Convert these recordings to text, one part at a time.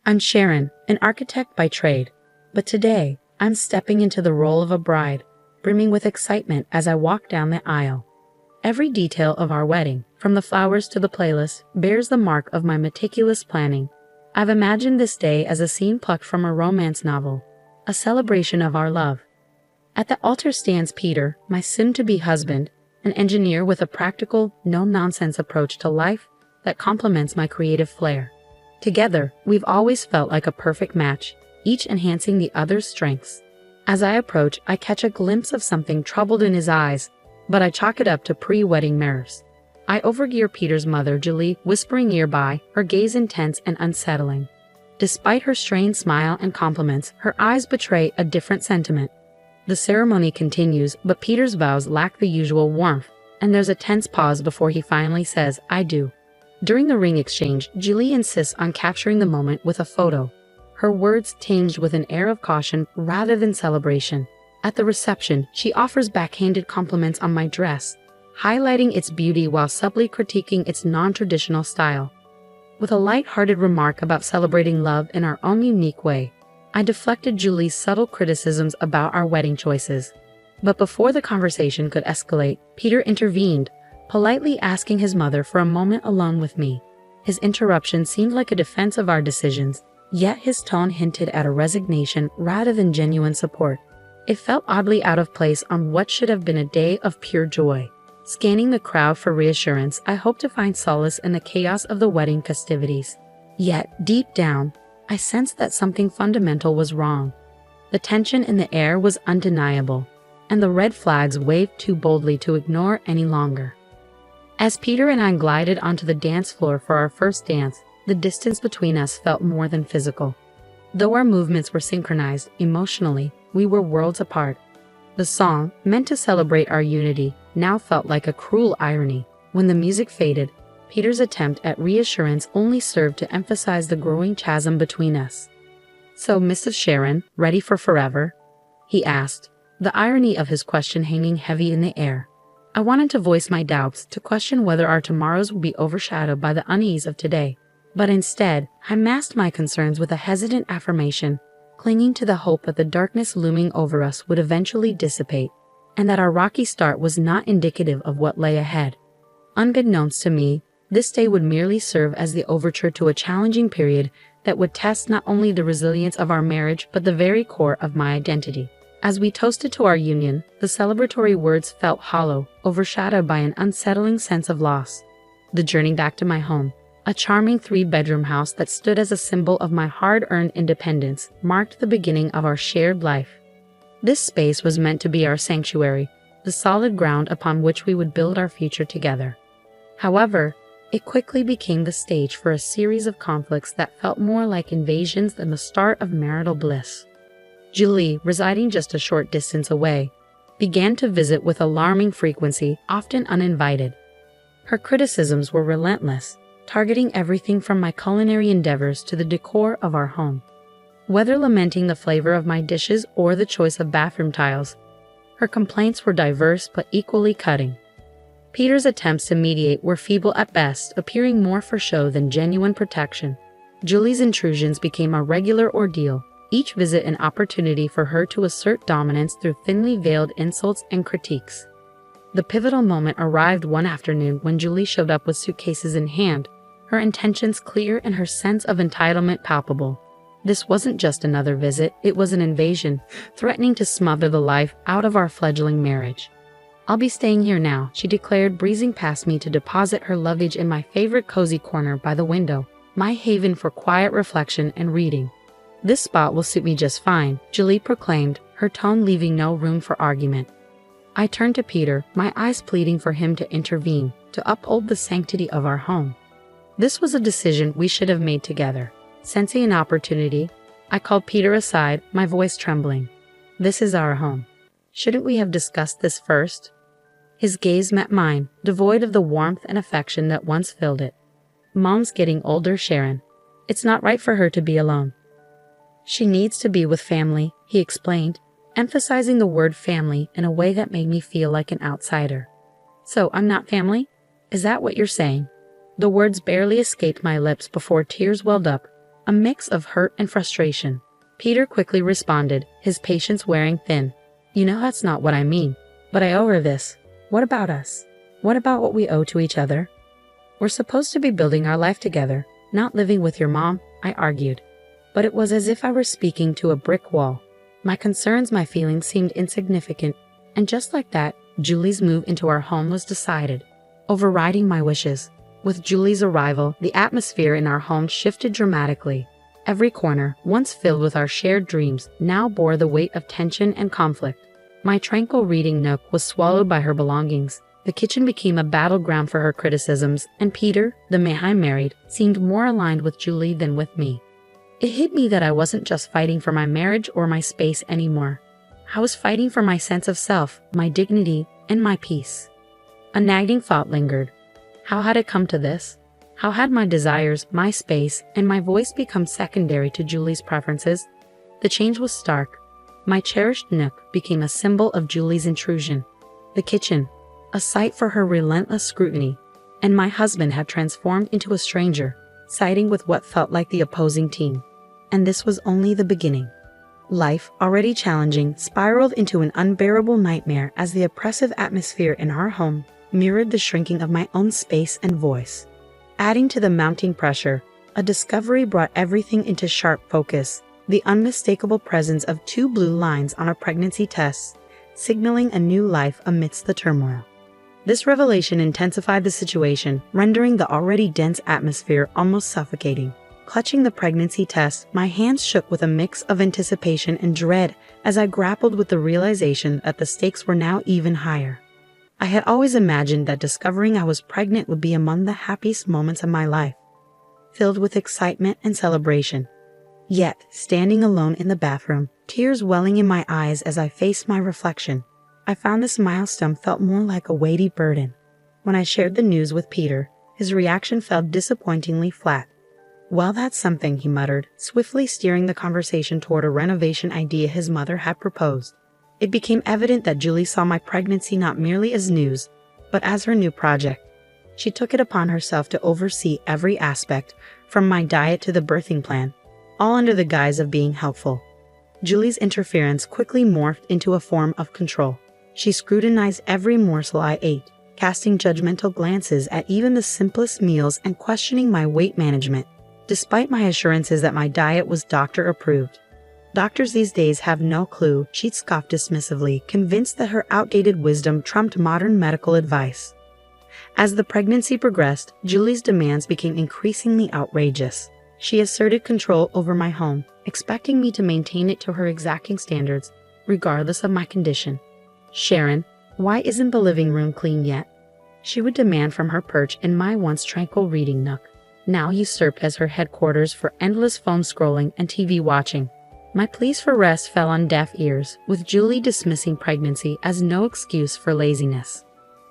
I'm Sharon, an architect by trade, but today I'm stepping into the role of a bride, brimming with excitement as I walk down the aisle. Every detail of our wedding, from the flowers to the playlist, bears the mark of my meticulous planning. I've imagined this day as a scene plucked from a romance novel, a celebration of our love. At the altar stands Peter, my soon-to-be husband, an engineer with a practical, no-nonsense approach to life that complements my creative flair. Together, we've always felt like a perfect match, each enhancing the other's strengths. As I approach, I catch a glimpse of something troubled in his eyes, but I chalk it up to pre-wedding nerves. I overhear Peter's mother, Julie, whispering nearby, her gaze intense and unsettling. Despite her strained smile and compliments, her eyes betray a different sentiment. The ceremony continues, but Peter's vows lack the usual warmth, and there's a tense pause before he finally says, "I do." During the ring exchange, Julie insists on capturing the moment with a photo, her words tinged with an air of caution rather than celebration. At the reception, she offers backhanded compliments on my dress, highlighting its beauty while subtly critiquing its non-traditional style. With a light-hearted remark about celebrating love in our own unique way, I deflected Julie's subtle criticisms about our wedding choices. But before the conversation could escalate, Peter intervened, politely asking his mother for a moment alone with me. His interruption seemed like a defense of our decisions, yet his tone hinted at a resignation rather than genuine support. It felt oddly out of place on what should have been a day of pure joy. Scanning the crowd for reassurance, I hoped to find solace in the chaos of the wedding festivities. Yet, deep down, I sensed that something fundamental was wrong. The tension in the air was undeniable, and the red flags waved too boldly to ignore any longer. As Peter and I glided onto the dance floor for our first dance, the distance between us felt more than physical. Though our movements were synchronized, emotionally, we were worlds apart. The song, meant to celebrate our unity, now felt like a cruel irony. When the music faded, Peter's attempt at reassurance only served to emphasize the growing chasm between us. "So, Mrs. Sharon, ready for forever?" he asked, the irony of his question hanging heavy in the air. I wanted to voice my doubts, to question whether our tomorrows would be overshadowed by the unease of today. But instead, I masked my concerns with a hesitant affirmation, clinging to the hope that the darkness looming over us would eventually dissipate, and that our rocky start was not indicative of what lay ahead. Unbeknownst to me, this day would merely serve as the overture to a challenging period that would test not only the resilience of our marriage but the very core of my identity. As we toasted to our union, the celebratory words felt hollow, overshadowed by an unsettling sense of loss. The journey back to my home, a charming 3-bedroom house that stood as a symbol of my hard-earned independence, marked the beginning of our shared life. This space was meant to be our sanctuary, the solid ground upon which we would build our future together. However, it quickly became the stage for a series of conflicts that felt more like invasions than the start of marital bliss. Julie, residing just a short distance away, began to visit with alarming frequency, often uninvited. Her criticisms were relentless, targeting everything from my culinary endeavors to the decor of our home. Whether lamenting the flavor of my dishes or the choice of bathroom tiles, her complaints were diverse but equally cutting. Peter's attempts to mediate were feeble at best, appearing more for show than genuine protection. Julie's intrusions became a regular ordeal, each visit an opportunity for her to assert dominance through thinly veiled insults and critiques. The pivotal moment arrived one afternoon when Julie showed up with suitcases in hand, her intentions clear and her sense of entitlement palpable. This wasn't just another visit, it was an invasion, threatening to smother the life out of our fledgling marriage. "I'll be staying here now," she declared, breezing past me to deposit her luggage in my favorite cozy corner by the window, my haven for quiet reflection and reading. "This spot will suit me just fine," Julie proclaimed, her tone leaving no room for argument. I turned to Peter, my eyes pleading for him to intervene, to uphold the sanctity of our home. This was a decision we should have made together. Sensing an opportunity, I called Peter aside, my voice trembling. "This is our home. Shouldn't we have discussed this first?" His gaze met mine, devoid of the warmth and affection that once filled it. "Mom's getting older, Sharon. It's not right for her to be alone. She needs to be with family," he explained, emphasizing the word family in a way that made me feel like an outsider. "So I'm not family? Is that what you're saying?" The words barely escaped my lips before tears welled up, a mix of hurt and frustration. Peter quickly responded, his patience wearing thin. You know that's not what I mean. But I owe her this. What about us? What about what we owe to each other? We're supposed to be building our life together, not living with your mom, I argued. But it was as if I were speaking to a brick wall. My concerns, my feelings seemed insignificant, and just like that, Julie's move into our home was decided, overriding my wishes. With Julie's arrival, the atmosphere in our home shifted dramatically. Every corner, once filled with our shared dreams, now bore the weight of tension and conflict. My tranquil reading nook was swallowed by her belongings. The kitchen became a battleground for her criticisms, and Peter, the man I married, seemed more aligned with Julie than with me. It hit me that I wasn't just fighting for my marriage or my space anymore. I was fighting for my sense of self, my dignity, and my peace. A nagging thought lingered. How had it come to this? How had my desires, my space, and my voice become secondary to Julie's preferences? The change was stark. My cherished nook became a symbol of Julie's intrusion. The kitchen, a site for her relentless scrutiny, and my husband had transformed into a stranger, siding with what felt like the opposing team. And this was only the beginning. Life, already challenging, spiraled into an unbearable nightmare as the oppressive atmosphere in our home mirrored the shrinking of my own space and voice. Adding to the mounting pressure, a discovery brought everything into sharp focus: the unmistakable presence of 2 blue lines on a pregnancy test, signaling a new life amidst the turmoil. This revelation intensified the situation, rendering the already dense atmosphere almost suffocating. Clutching the pregnancy test, my hands shook with a mix of anticipation and dread as I grappled with the realization that the stakes were now even higher. I had always imagined that discovering I was pregnant would be among the happiest moments of my life, filled with excitement and celebration. Yet, standing alone in the bathroom, tears welling in my eyes as I faced my reflection, I found this milestone felt more like a weighty burden. When I shared the news with Peter, his reaction fell disappointingly flat. Well, that's something, he muttered, swiftly steering the conversation toward a renovation idea his mother had proposed. It became evident that Julie saw my pregnancy not merely as news, but as her new project. She took it upon herself to oversee every aspect, from my diet to the birthing plan, all under the guise of being helpful. Julie's interference quickly morphed into a form of control. She scrutinized every morsel I ate, casting judgmental glances at even the simplest meals and questioning my weight management, despite my assurances that my diet was doctor-approved. Doctors these days have no clue, she scoffed dismissively, convinced that her outdated wisdom trumped modern medical advice. As the pregnancy progressed, Julie's demands became increasingly outrageous. She asserted control over my home, expecting me to maintain it to her exacting standards, regardless of my condition. Sharon, why isn't the living room clean yet? She would demand from her perch in my once tranquil reading nook, now usurped as her headquarters for endless phone scrolling and TV watching. My pleas for rest fell on deaf ears, with Julie dismissing pregnancy as no excuse for laziness.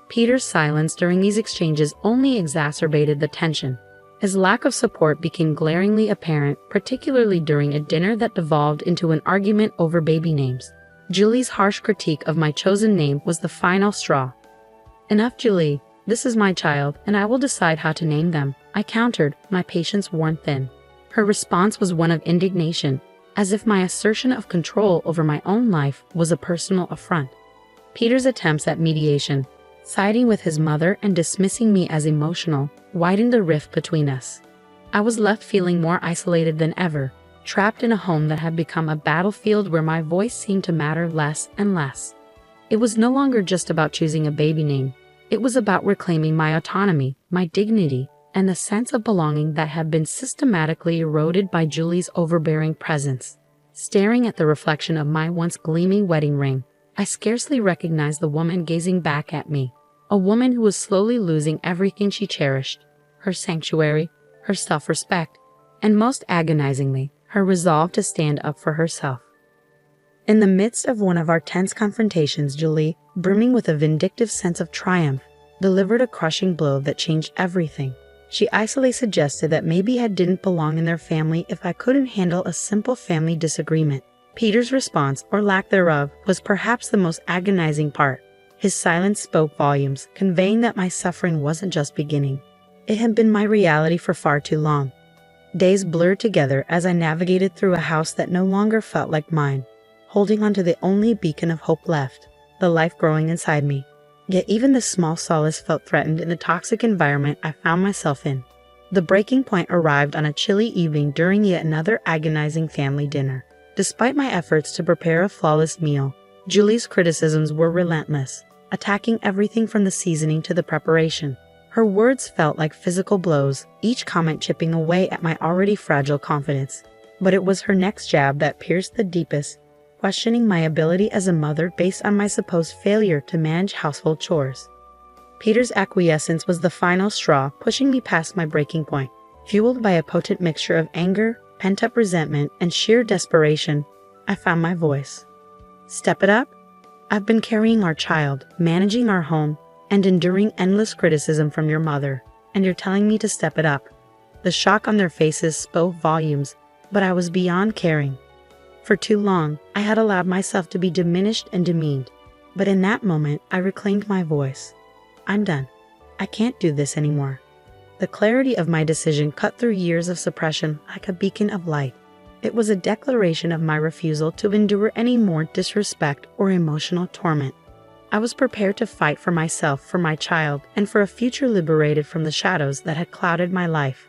Peter's silence during these exchanges only exacerbated the tension. His lack of support became glaringly apparent, particularly during a dinner that devolved into an argument over baby names. Julie's harsh critique of my chosen name was the final straw. Enough, Julie. This is my child, and I will decide how to name them, I countered, my patience worn thin. Her response was one of indignation, as if my assertion of control over my own life was a personal affront. Peter's attempts at mediation, siding with his mother and dismissing me as emotional, widened the rift between us. I was left feeling more isolated than ever, trapped in a home that had become a battlefield where my voice seemed to matter less and less. It was no longer just about choosing a baby name. It was about reclaiming my autonomy, my dignity, and the sense of belonging that had been systematically eroded by Julie's overbearing presence. Staring at the reflection of my once gleaming wedding ring, I scarcely recognized the woman gazing back at me, a woman who was slowly losing everything she cherished, her sanctuary, her self-respect, and most agonizingly, her resolve to stand up for herself. In the midst of one of our tense confrontations, Julie, brimming with a vindictive sense of triumph, delivered a crushing blow that changed everything. She icily suggested that maybe I didn't belong in their family if I couldn't handle a simple family disagreement. Peter's response, or lack thereof, was perhaps the most agonizing part. His silence spoke volumes, conveying that my suffering wasn't just beginning. It had been my reality for far too long. Days blurred together as I navigated through a house that no longer felt like mine, holding onto the only beacon of hope left, the life growing inside me. Yet even this small solace felt threatened in the toxic environment I found myself in. The breaking point arrived on a chilly evening during yet another agonizing family dinner. Despite my efforts to prepare a flawless meal, Julie's criticisms were relentless, attacking everything from the seasoning to the preparation. Her words felt like physical blows, each comment chipping away at my already fragile confidence. But it was her next jab that pierced the deepest, questioning my ability as a mother based on my supposed failure to manage household chores. Peter's acquiescence was the final straw, pushing me past my breaking point. Fueled by a potent mixture of anger, pent-up resentment, and sheer desperation, I found my voice. Step it up? I've been carrying our child, managing our home, and enduring endless criticism from your mother, and you're telling me to step it up. The shock on their faces spoke volumes, but I was beyond caring. For too long, I had allowed myself to be diminished and demeaned, but in that moment, I reclaimed my voice. I'm done. I can't do this anymore. The clarity of my decision cut through years of suppression like a beacon of light. It was a declaration of my refusal to endure any more disrespect or emotional torment. I was prepared to fight for myself, for my child, and for a future liberated from the shadows that had clouded my life.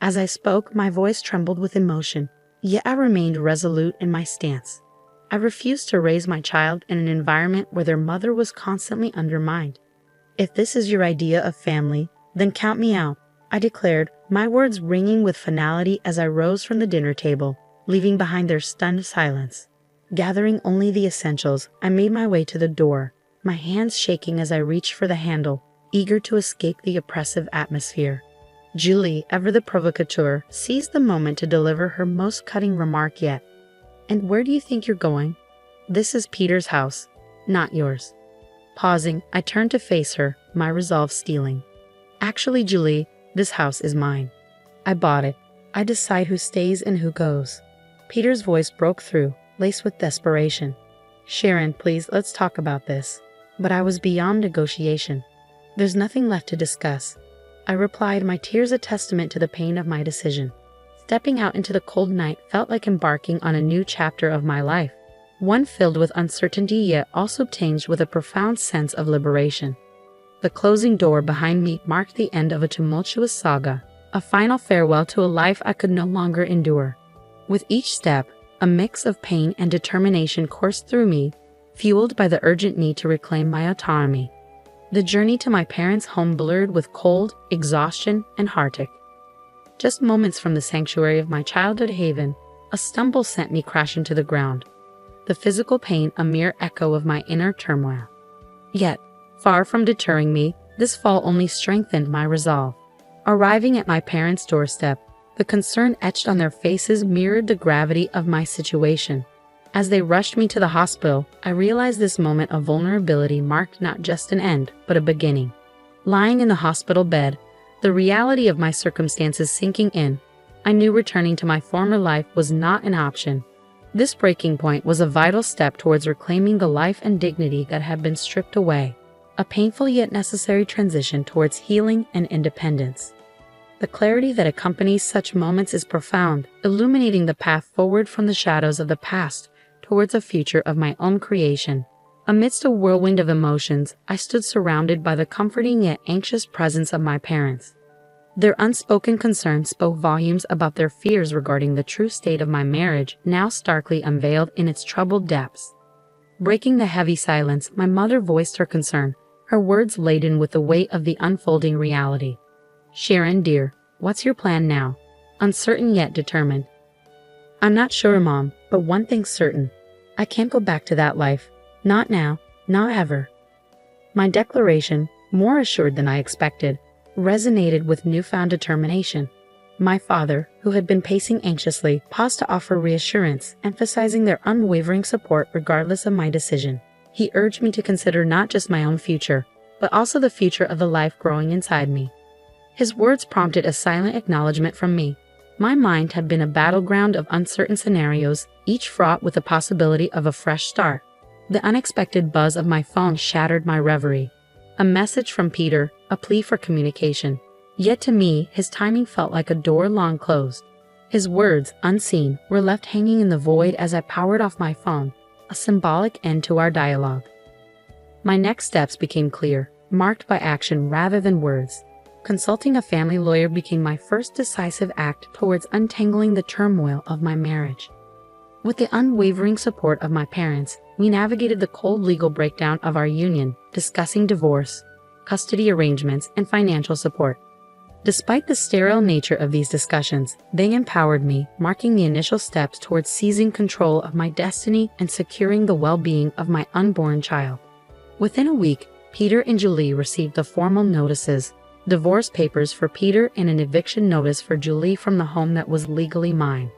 As I spoke, my voice trembled with emotion, yet I remained resolute in my stance. I refused to raise my child in an environment where their mother was constantly undermined. If this is your idea of family, then count me out, I declared, my words ringing with finality as I rose from the dinner table, leaving behind their stunned silence. Gathering only the essentials, I made my way to the door, my hands shaking as I reached for the handle, eager to escape the oppressive atmosphere. Julie, ever the provocateur, seized the moment to deliver her most cutting remark yet. And where do you think you're going? This is Peter's house, not yours. Pausing, I turned to face her, my resolve steeling. Actually, Julie, this house is mine. I bought it. I decide who stays and who goes. Peter's voice broke through, laced with desperation. Sharon, please, let's talk about this. But I was beyond negotiation. There's nothing left to discuss. I replied, my tears a testament to the pain of my decision. Stepping out into the cold night felt like embarking on a new chapter of my life, one filled with uncertainty yet also tinged with a profound sense of liberation. The closing door behind me marked the end of a tumultuous saga, a final farewell to a life I could no longer endure. With each step, a mix of pain and determination coursed through me, fueled by the urgent need to reclaim my autonomy. The journey to my parents' home blurred with cold, exhaustion, and heartache. Just moments from the sanctuary of my childhood haven, a stumble sent me crashing to the ground, the physical pain a mere echo of my inner turmoil. Yet, far from deterring me, this fall only strengthened my resolve. Arriving at my parents' doorstep, the concern etched on their faces mirrored the gravity of my situation. As they rushed me to the hospital, I realized this moment of vulnerability marked not just an end, but a beginning. Lying in the hospital bed, the reality of my circumstances sinking in, I knew returning to my former life was not an option. This breaking point was a vital step towards reclaiming the life and dignity that had been stripped away, a painful yet necessary transition towards healing and independence. The clarity that accompanies such moments is profound, illuminating the path forward from the shadows of the past towards a future of my own creation. Amidst a whirlwind of emotions, I stood surrounded by the comforting yet anxious presence of my parents. Their unspoken concern spoke volumes about their fears regarding the true state of my marriage, now starkly unveiled in its troubled depths. Breaking the heavy silence, my mother voiced her concern, her words laden with the weight of the unfolding reality. Sharon, dear, what's your plan now? Uncertain yet determined. I'm not sure, Mom, but one thing's certain. I can't go back to that life. Not now, not ever. My declaration, more assured than I expected, resonated with newfound determination. My father, who had been pacing anxiously, paused to offer reassurance, emphasizing their unwavering support regardless of my decision. He urged me to consider not just my own future, but also the future of the life growing inside me. His words prompted a silent acknowledgement from me. My mind had been a battleground of uncertain scenarios, each fraught with the possibility of a fresh start. The unexpected buzz of my phone shattered my reverie. A message from Peter, a plea for communication. Yet to me, his timing felt like a door long closed. His words, unseen, were left hanging in the void as I powered off my phone, a symbolic end to our dialogue. My next steps became clear, marked by action rather than words. Consulting a family lawyer became my first decisive act towards untangling the turmoil of my marriage. With the unwavering support of my parents, we navigated the cold legal breakdown of our union, discussing divorce, custody arrangements, and financial support. Despite the sterile nature of these discussions, they empowered me, marking the initial steps towards seizing control of my destiny and securing the well-being of my unborn child. Within a week, Peter and Julie received the formal notices, divorce papers for Peter and an eviction notice for Julie from the home that was legally mine.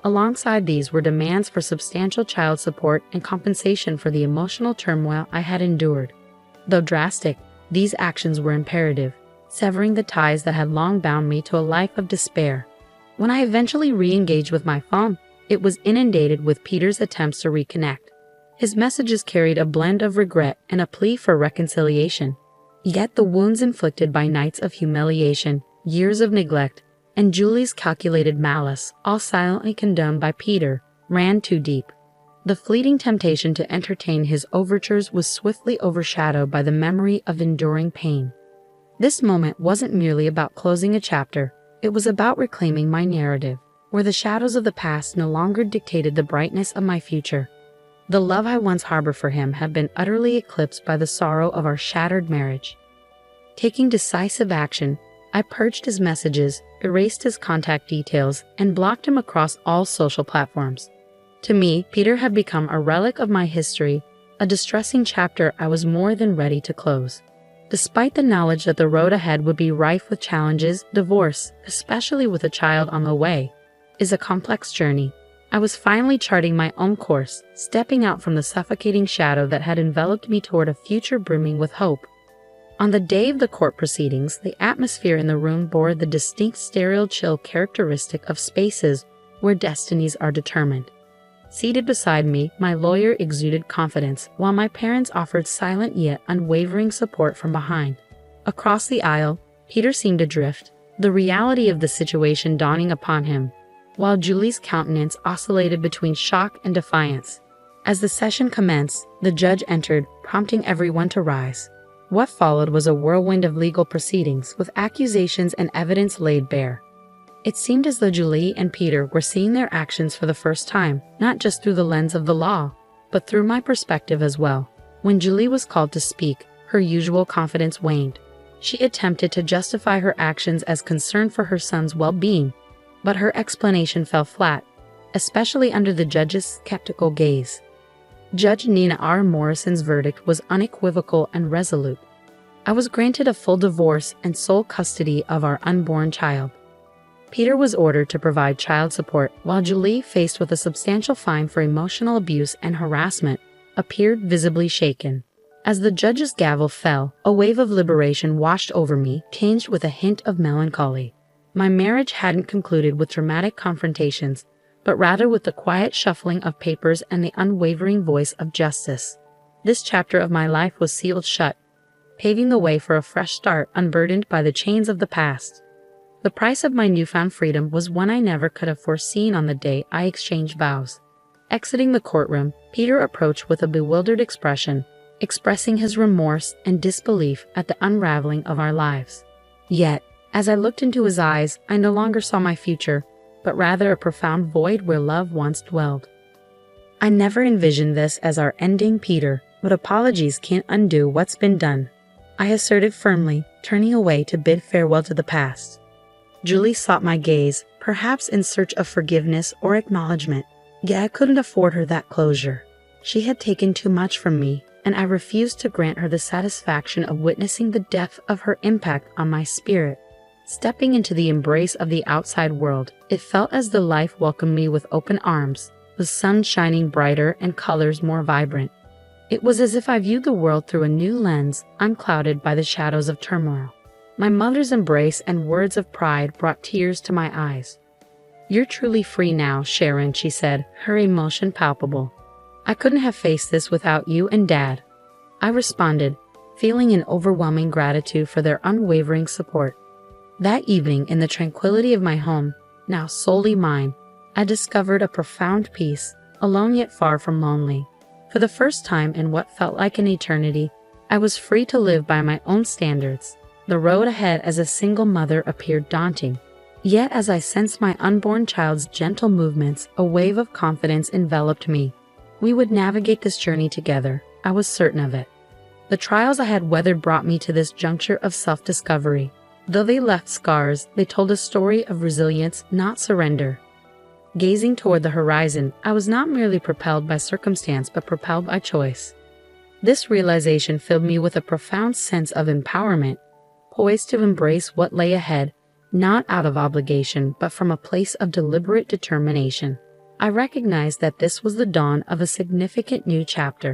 Alongside these were demands for substantial child support and compensation for the emotional turmoil I had endured. Though drastic, these actions were imperative, severing the ties that had long bound me to a life of despair. When I eventually re-engaged with my phone, it was inundated with Peter's attempts to reconnect. His messages carried a blend of regret and a plea for reconciliation. Yet the wounds inflicted by nights of humiliation, years of neglect, and Julie's calculated malice, all silently condoned by Peter, ran too deep. The fleeting temptation to entertain his overtures was swiftly overshadowed by the memory of enduring pain. This moment wasn't merely about closing a chapter, it was about reclaiming my narrative, where the shadows of the past no longer dictated the brightness of my future. The love I once harbored for him had been utterly eclipsed by the sorrow of our shattered marriage. Taking decisive action, I purged his messages, erased his contact details, and blocked him across all social platforms. To me, Peter had become a relic of my history, a distressing chapter I was more than ready to close. Despite the knowledge that the road ahead would be rife with challenges, divorce, especially with a child on the way, is a complex journey. I was finally charting my own course, stepping out from the suffocating shadow that had enveloped me toward a future brimming with hope. On the day of the court proceedings, the atmosphere in the room bore the distinct sterile chill characteristic of spaces where destinies are determined. Seated beside me, my lawyer exuded confidence, while my parents offered silent yet unwavering support from behind. Across the aisle, Peter seemed adrift, the reality of the situation dawning upon him, while Julie's countenance oscillated between shock and defiance. As the session commenced, the judge entered, prompting everyone to rise. What followed was a whirlwind of legal proceedings, with accusations and evidence laid bare. It seemed as though Julie and Peter were seeing their actions for the first time, not just through the lens of the law, but through my perspective as well. When Julie was called to speak, her usual confidence waned. She attempted to justify her actions as concern for her son's well-being, but her explanation fell flat, especially under the judge's skeptical gaze. Judge Nina R. Morrison's verdict was unequivocal and resolute. I was granted a full divorce and sole custody of our unborn child. Peter was ordered to provide child support, while Julie, faced with a substantial fine for emotional abuse and harassment, appeared visibly shaken. As the judge's gavel fell, a wave of liberation washed over me, tinged with a hint of melancholy. My marriage hadn't concluded with dramatic confrontations, but rather with the quiet shuffling of papers and the unwavering voice of justice. This chapter of my life was sealed shut, paving the way for a fresh start unburdened by the chains of the past. The price of my newfound freedom was one I never could have foreseen on the day I exchanged vows. Exiting the courtroom, Peter approached with a bewildered expression, expressing his remorse and disbelief at the unraveling of our lives. Yet, as I looked into his eyes, I no longer saw my future, but rather a profound void where love once dwelled. I never envisioned this as our ending, Peter, but apologies can't undo what's been done, I asserted firmly, turning away to bid farewell to the past. Julie sought my gaze, perhaps in search of forgiveness or acknowledgement, yet I couldn't afford her that closure. She had taken too much from me, and I refused to grant her the satisfaction of witnessing the depth of her impact on my spirit. Stepping into the embrace of the outside world, it felt as though life welcomed me with open arms, the sun shining brighter and colors more vibrant. It was as if I viewed the world through a new lens, unclouded by the shadows of turmoil. My mother's embrace and words of pride brought tears to my eyes. "You're truly free now, Sharon," she said, her emotion palpable. "I couldn't have faced this without you and Dad." I responded, feeling an overwhelming gratitude for their unwavering support. That evening, in the tranquility of my home, now solely mine, I discovered a profound peace, alone yet far from lonely. For the first time in what felt like an eternity, I was free to live by my own standards. The road ahead as a single mother appeared daunting. Yet as I sensed my unborn child's gentle movements, a wave of confidence enveloped me. We would navigate this journey together, I was certain of it. The trials I had weathered brought me to this juncture of self-discovery. Though they left scars, they told a story of resilience, not surrender. Gazing toward the horizon, I was not merely propelled by circumstance but propelled by choice. This realization filled me with a profound sense of empowerment, poised to embrace what lay ahead, not out of obligation but from a place of deliberate determination. I recognized that this was the dawn of a significant new chapter.